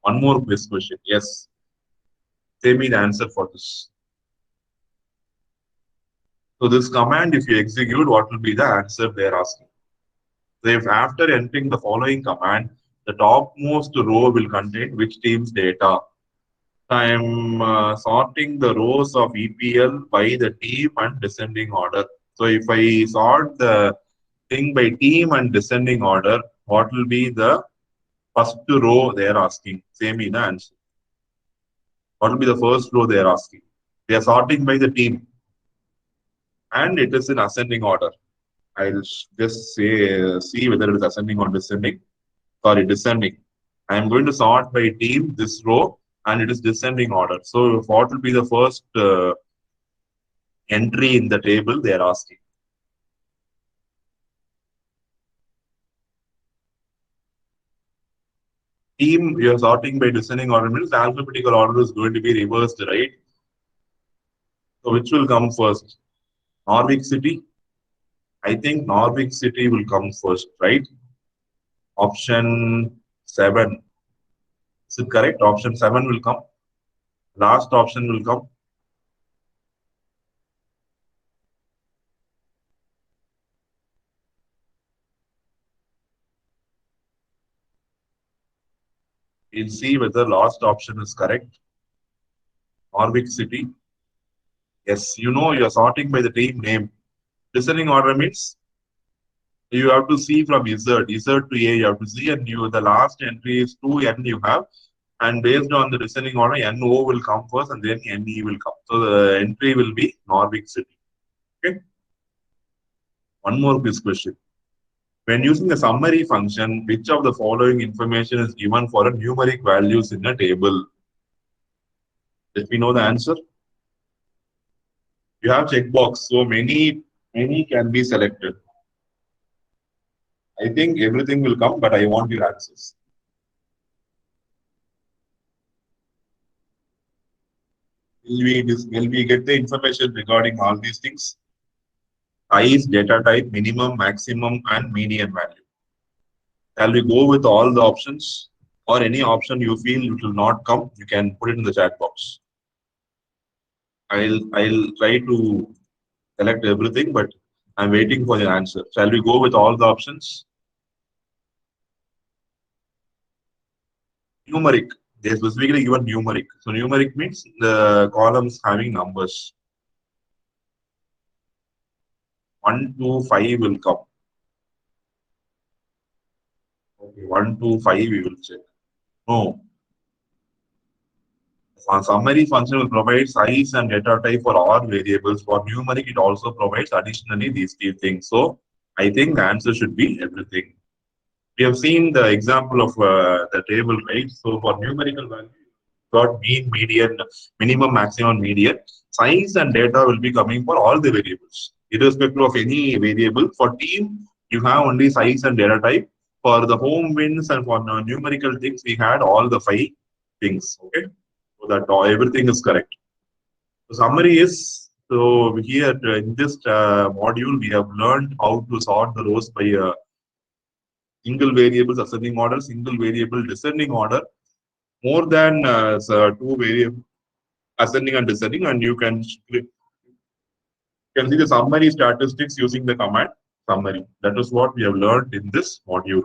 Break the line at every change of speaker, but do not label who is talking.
One more quiz question. Yes. Tell me the answer for this. So this command, if you execute, what will be the answer they're asking? So if after entering the following command, the topmost row will contain which team's data? I am sorting the rows of EPL by the team and descending order. So if I sort the thing by team and descending order, what will be the first row they are asking? Same in the answer. What will be the first row they are asking? They are sorting by the team and it is in ascending order. I'll just say see whether it is ascending or descending. Sorry, descending. I am going to sort by team this row and it is descending order. So what will be the first entry in the table they are asking? Team, you are sorting by descending order means the alphabetical order is going to be reversed, right? So which will come first? Norwich City? I think Norwich City will come first, right? Option 7. Is it correct? Option 7 will come. Last option will come. We'll see whether last option is correct. Norwich City. Yes, you know you're sorting by the team name. Descending order means you have to see from Z to A, you have to see, and you the last entry is 2N you have, and based on the descending order, NO will come first and then NE will come. So the entry will be Norwich City. Okay. One more quiz question. When using a summary function, which of the following information is given for a numeric values in a table? Let me know the answer. You have checkbox, so many can be selected. I think everything will come, but I want your answers. Will we get the information regarding all these things? Size, data type, minimum, maximum, and median value. Shall we go with all the options? Or any option you feel it will not come, you can put it in the chat box. I'll try to select everything, but I'm waiting for your answer. Shall we go with all the options? Numeric. They specifically given numeric. So numeric means the columns having numbers. 1 to 5 will come. Okay, 1 to 5 we will check. No. A summary function will provide size and data type for all variables. For numeric, it also provides additionally these two things. So I think the answer should be everything. We have seen the example of the table, right? So for numerical value, got mean, median, minimum, maximum, median. Size and data will be coming for all the variables, irrespective of any variable. For team, you have only size and data type. For the home wins and for numerical things, we had all the 5 things. Okay, so that everything is correct. The summary is, so here in this module, we have learned how to sort the rows by single variables ascending order, single variable descending order, more than 2 variables ascending and descending, and you can see the summary statistics using the command summary. That is what we have learned in this module.